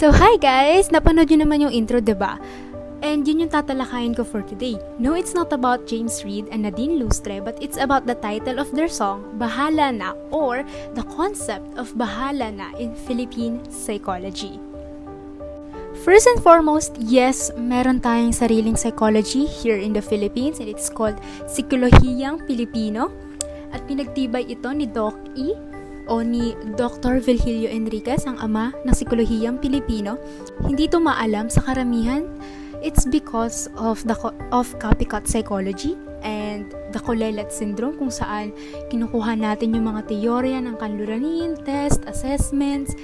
So, hi guys! Napanood nyo naman yung intro, diba? And yun yung tatalakayin ko for today. No, it's not about James Reid and Nadine Lustre, but it's about the title of their song, Bahala Na, or the concept of Bahala Na in Philippine psychology. First and foremost, yes, meron tayong sariling psychology here in the Philippines, and it's called Psikolohiyang Pilipino. At pinagtibay ito ni Doc E, o ni Dr. Virgilio Enriquez, ang ama ng Psikolohiyang Pilipino. Hindi ito maalam sa karamihan. It's because of copycat psychology and the Colellet syndrome, kung saan kinukuha natin yung mga teorya ng kanluranin, test, assessments,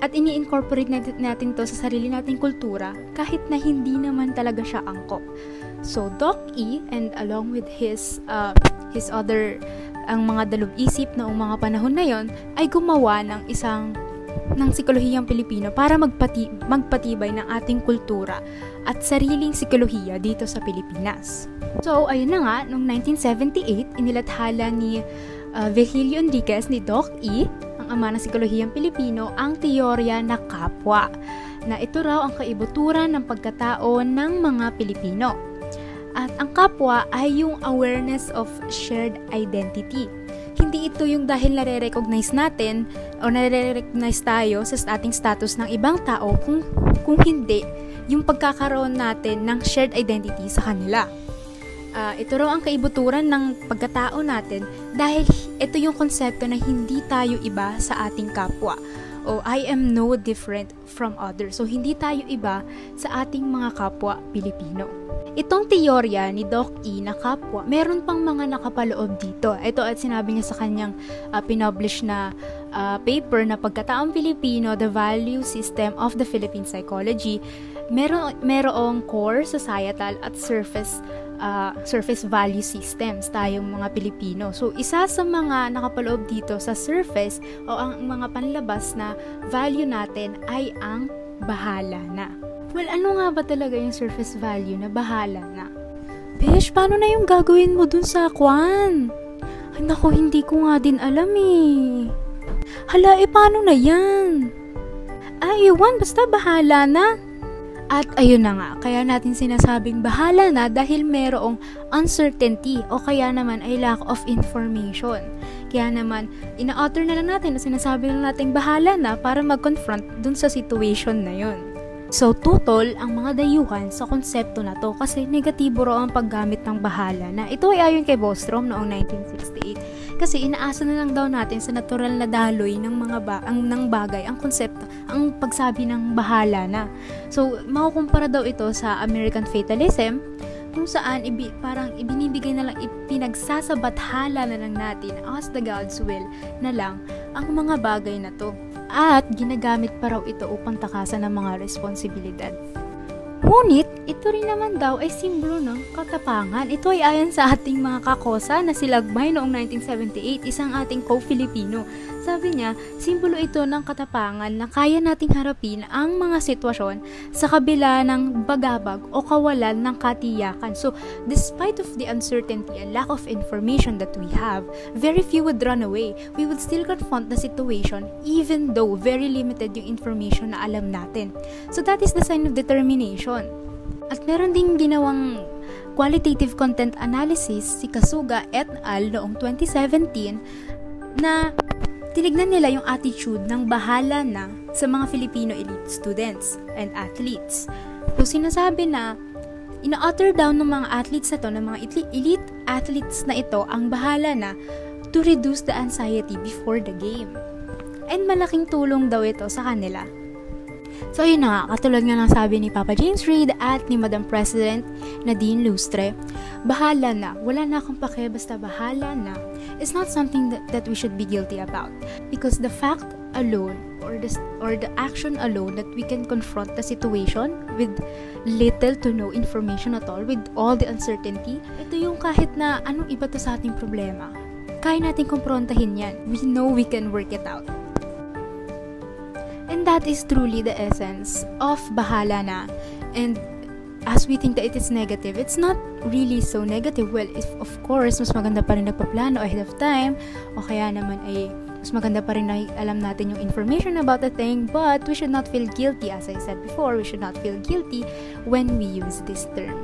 at ini-incorporate natin to sa sarili nating kultura kahit na hindi naman talaga siya angkop. So Doc E, and along with his other ang mga dalub-isip noong mga panahon na yon, ay gumawa ng Psikolohiyang Pilipino para magpatibay ng ating kultura at sariling psikolohiya dito sa Pilipinas. So, ayun na nga, noong 1978, inilathala ni Virgilio Enriquez ni Doc E, ang ama ng Psikolohiyang Pilipino, ang teorya na kapwa, na ito raw ang kaibuturan ng pagkatao ng mga Pilipino. At ang kapwa ay yung awareness of shared identity. Hindi ito yung dahil nare-recognize natin o nare-recognize tayo sa ating status ng ibang tao, kung hindi yung pagkakaroon natin ng shared identity sa kanila. Ito raw ang kaibuturan ng pagkatao natin dahil ito yung konsepto na hindi tayo iba sa ating kapwa. O I am no different from others. So hindi tayo iba sa ating mga kapwa Pilipino. Itong teorya ni Doc E na kapwa, meron pang mga nakapaloob dito. Ito at sinabi niya sa kanyang pinublish na paper na Pagkataong Pilipino, The Value System of the Philippine Psychology. Merong core, societal at surface value systems tayong mga Pilipino. So, isa sa mga nakapaloob dito sa surface o ang mga panlabas na value natin ay ang bahala na. Well, ano nga ba talaga yung surface value na bahala na? Besh, paano na yung gagawin mo dun sa kwan? Ay, naku, hindi ko nga din alam eh. Hala, paano na yan? Ay, iwan, basta bahala na. At ayun na nga, kaya natin sinasabing bahala na dahil merong uncertainty o kaya naman ay lack of information. Kaya naman, ina-author na lang natin na sinasabi lang natin bahala na para mag-confront dun sa situation na yun. So, tutol ang mga dayuhan sa konsepto na to kasi negatibo raw ang paggamit ng bahala na. Ito ay ayon kay Bostrom noong 1968 kasi inaasa na lang daw natin sa natural na daloy ng ng bagay ang konsepto, ang pagsabi ng bahala na. So, makukumpara daw ito sa American fatalism kung saan parang ibinibigay na lang, pinagsasabathala na lang natin as the God's will na lang ang mga bagay na to. At ginagamit pa raw ito upang takasan ng mga responsibilidad. Ngunit, ito rin naman daw ay simbolo ng katapangan. Ito ay ayon sa ating mga kakosa na si Lagbay noong 1978, isang ating co-Filipino. Sabi niya, simbolo ito ng katapangan na kaya nating harapin ang mga sitwasyon sa kabila ng bagabag o kawalan ng katiyakan. So, despite of the uncertainty and lack of information that we have, very few would run away. We would still confront the situation even though very limited yung information na alam natin. So, that is the sign of determination. At meron ding ginawang qualitative content analysis si Kasuga et al. Noong 2017 na tinignan nila yung attitude ng bahala na sa mga Filipino elite students and athletes. So, sinasabi na ina-author down ng mga athletes na to, ng mga elite athletes na ito, ang bahala na to reduce the anxiety before the game. And malaking tulong daw ito sa kanila. So, yun na nga, katulad nga ng sabi ni Papa James Reid at ni Madam President Nadine Lustre, bahala na, wala na akong pake, basta bahala na, is not something that we should be guilty about. Because the fact alone, or the action alone, that we can confront the situation with little to no information at all, with all the uncertainty, ito yung kahit na anong iba to sa ating problema, kaya natin kumprontahin yan. We know we can work it out. And that is truly the essence of bahala na. And as we think that it is negative, it's not really so negative. Well, if, of course, mas maganda pa rin nagpaplano ahead of time, o kaya naman ay mas maganda pa rin na alam natin yung information about the thing, but we should not feel guilty. As I said before, we should not feel guilty when we use this term.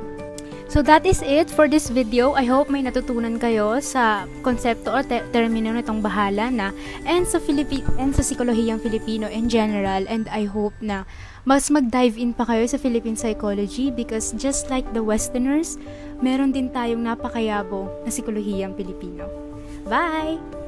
So that is it for this video. I hope may natutunan kayo sa konsepto o termino nitong bahala na and sa psikolohiyang Filipino in general, and I hope na mas mag-dive in pa kayo sa Philippine psychology because just like the Westerners, meron din tayong napakayabong na psikolohiyang Pilipino. Bye!